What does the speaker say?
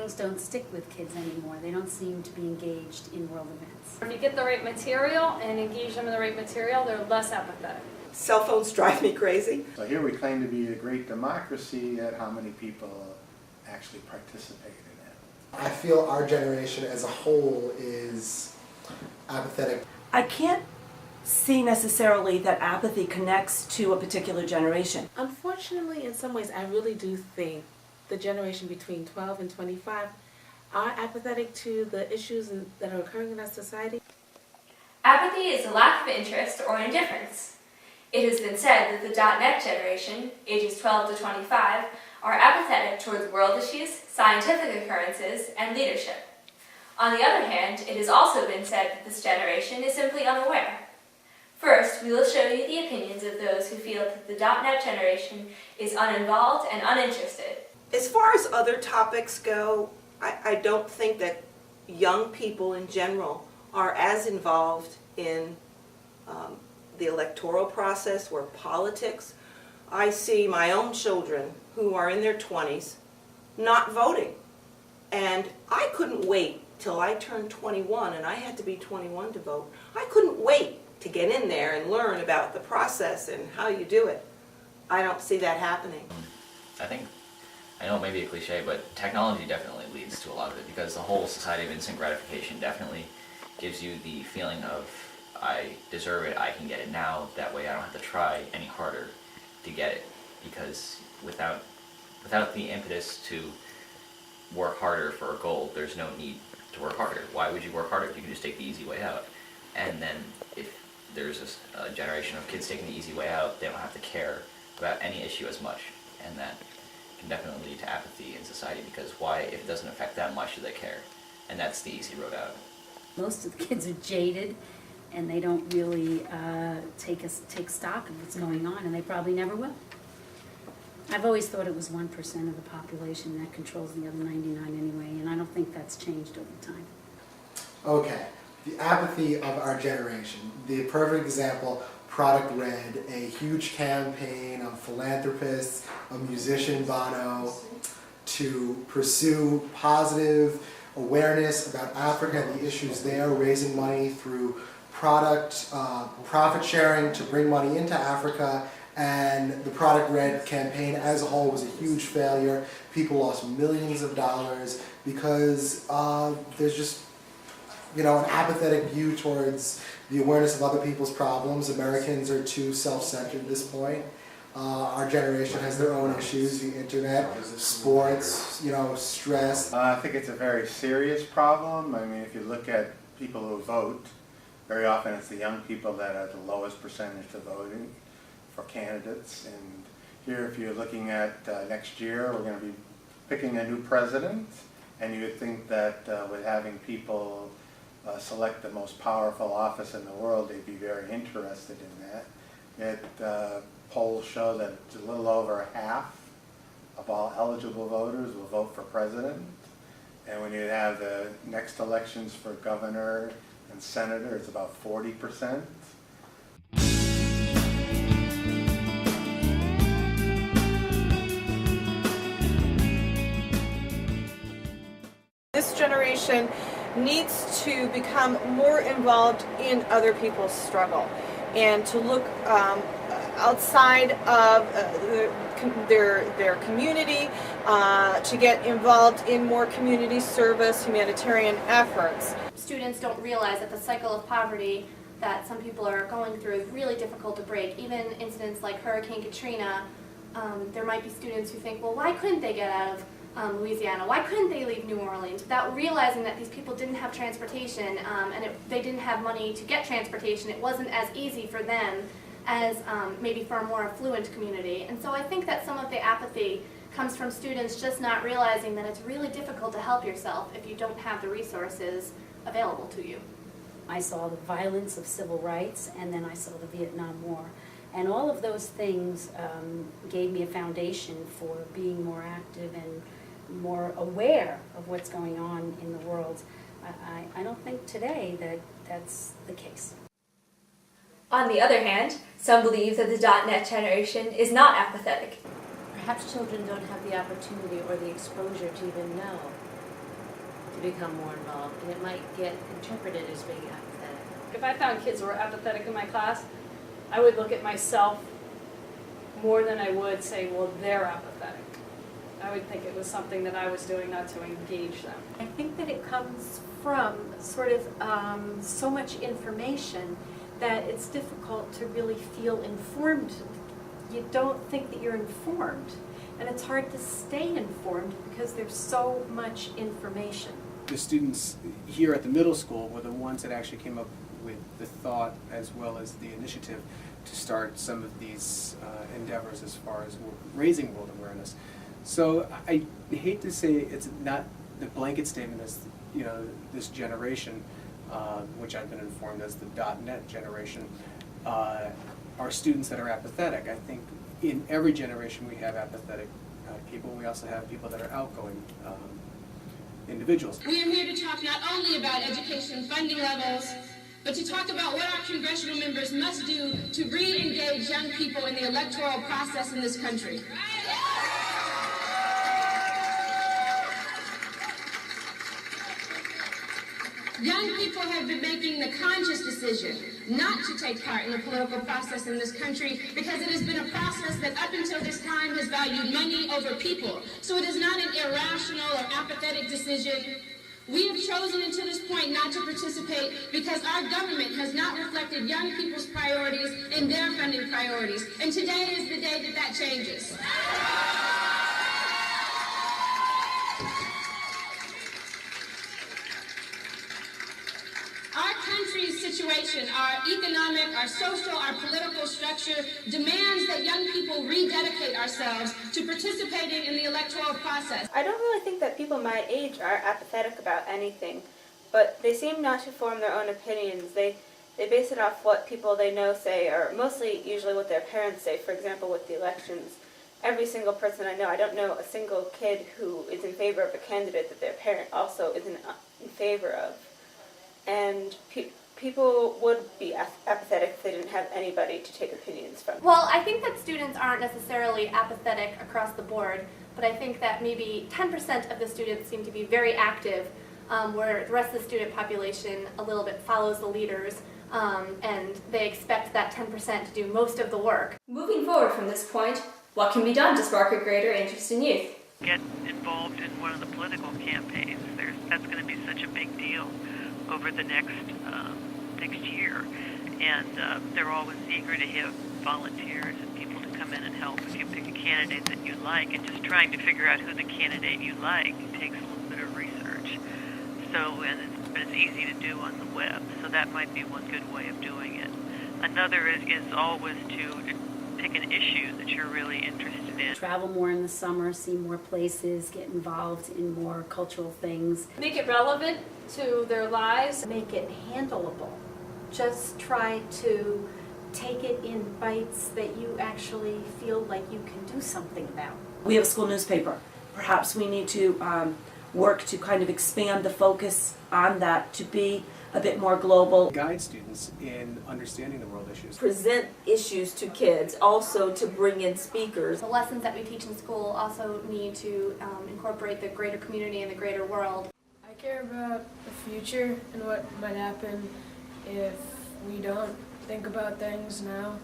things don't stick with kids anymore. They don't seem to be engaged in world events. If you get the right material and engage them in the right material, they're less apathetic. Cell phones drive me crazy. So here we claim to be a great democracy, yet how many people actually participate in it? I feel our generation as a whole is apathetic. I can't see necessarily that apathy connects to a particular generation. Unfortunately, in some ways, I really do think the generation between 12 and 25 are apathetic to the issues that are occurring in our society. Apathy is a lack of interest or indifference. It has been said that the .NET generation, ages 12 to 25, are apathetic towards world issues, scientific occurrences, and leadership. On the other hand, it has also been said that this generation is simply unaware. First, we will show you the opinions of those who feel that the .NET generation is uninvolved and uninterested. As far as other topics go, I don't think that young people in general are as involved in the electoral process or politics. I see my own children who are in their 20s not voting. And I couldn't wait till I turned 21, and I had to be 21 to vote. I couldn't wait to get in there and learn about the process and how you do it. I don't see that happening. I know it may be a cliche, but technology definitely leads to a lot of it, because the whole society of instant gratification definitely gives you the feeling of, I deserve it, I can get it now, that way I don't have to try any harder to get it, because without the impetus to work harder for a goal, there's no need to work harder. Why would you work harder if you can just take the easy way out? And then if there's a generation of kids taking the easy way out, they don't have to care about any issue as much, and that can definitely lead to apathy in society, because why, if it doesn't affect them, why should they care? And that's the easy road out. Most of the kids are jaded, and they don't really take stock of what's going on, and they probably never will. I've always thought it was 1% of the population that controls the other 99 anyway, and I don't think that's changed over time. Okay, the apathy of our generation. The perfect example, Product Red, a huge campaign of philanthropists, a musician, Bono, to pursue positive awareness about Africa and the issues there, raising money through profit sharing to bring money into Africa. And the Product Red campaign as a whole was a huge failure. People lost millions of dollars because there's just, an apathetic view towards the awareness of other people's problems. Americans are too self-centered at this point. Our generation has their own issues, the internet, sports, stress. I think it's a very serious problem. I mean, if you look at people who vote, very often it's the young people that are the lowest percentage of voting for candidates. And here, if you're looking at next year, we're going to be picking a new president, and you would think that with having people select the most powerful office in the world, they'd be very interested in that. Yet polls show that it's a little over half of all eligible voters will vote for president. And when you have the next elections for governor and senator, it's about 40%. This generation needs to become more involved in other people's struggle and to look outside of their community, to get involved in more community service, humanitarian efforts. Students don't realize that the cycle of poverty that some people are going through is really difficult to break. Even incidents like Hurricane Katrina, there might be students who think, well, why couldn't they get out of Louisiana? Why couldn't they leave New Orleans? Without realizing that these people didn't have transportation, and they didn't have money to get transportation. It wasn't as easy for them as maybe for a more affluent community. And so I think that some of the apathy comes from students just not realizing that it's really difficult to help yourself if you don't have the resources available to you. I saw the violence of civil rights, and then I saw the Vietnam War. And all of those things gave me a foundation for being more active and more aware of what's going on in the world. I don't think today that that's the case. On the other hand, some believe that the .NET generation is not apathetic. Perhaps children don't have the opportunity or the exposure to even know to become more involved, and it might get interpreted as being apathetic. If I found kids who were apathetic in my class, I would look at myself more than I would say, well, they're apathetic. I would think it was something that I was doing not to engage them. I think that it comes from sort of so much information that it's difficult to really feel informed. You don't think that you're informed, and it's hard to stay informed because there's so much information. The students here at the middle school were the ones that actually came up with the thought as well as the initiative to start some of these endeavors as far as raising world awareness. So I hate to say it's not the blanket statement as, you know, this generation, which I've been informed as the .NET generation, are students that are apathetic. I think in every generation we have apathetic people. We also have people that are outgoing individuals. We are here to talk not only about education funding levels, but to talk about what our congressional members must do to re-engage young people in the electoral process in this country. Young people have been making the conscious decision not to take part in the political process in this country because it has been a process that up until this time has valued money over people. So it is not an irrational or apathetic decision. We have chosen until this point not to participate because our government has not reflected young people's priorities in their funding priorities. And today is the day that that changes. Our country's situation, our economic, our social, our political structure demands that young people rededicate ourselves to participating in the electoral process. I don't really think that people my age are apathetic about anything, but they seem not to form their own opinions. They base it off what people they know say, or mostly usually what their parents say. For example, with the elections, every single person I know, I don't know a single kid who is in favor of a candidate that their parent also isn't in favor of. And people would be apathetic if they didn't have anybody to take opinions from. Well, I think that students aren't necessarily apathetic across the board, but I think that maybe 10% of the students seem to be very active, where the rest of the student population a little bit follows the leaders, and they expect that 10% to do most of the work. Moving forward from this point, what can be done to spark a greater interest in youth? Get involved in one of the political campaigns. That's going to be such a big deal over the next year, and they're always eager to have volunteers and people to come in and help if you pick a candidate that you like, and just trying to figure out who the candidate you like takes a little bit of research. But it's easy to do on the web, so that might be one good way of doing it. Another is always to pick an issue that you're really interested in. Travel more in the summer, see more places, get involved in more cultural things. Make it relevant to their lives. Make it handleable. Just try to take it in bites that you actually feel like you can do something about. We have a school newspaper. Perhaps we need to work to kind of expand the focus on that to be a bit more global. Guide students in understanding the world issues. Present issues to kids, also to bring in speakers. The lessons that we teach in school also need to incorporate the greater community and the greater world. I care about the future and what might happen if we don't think about things now.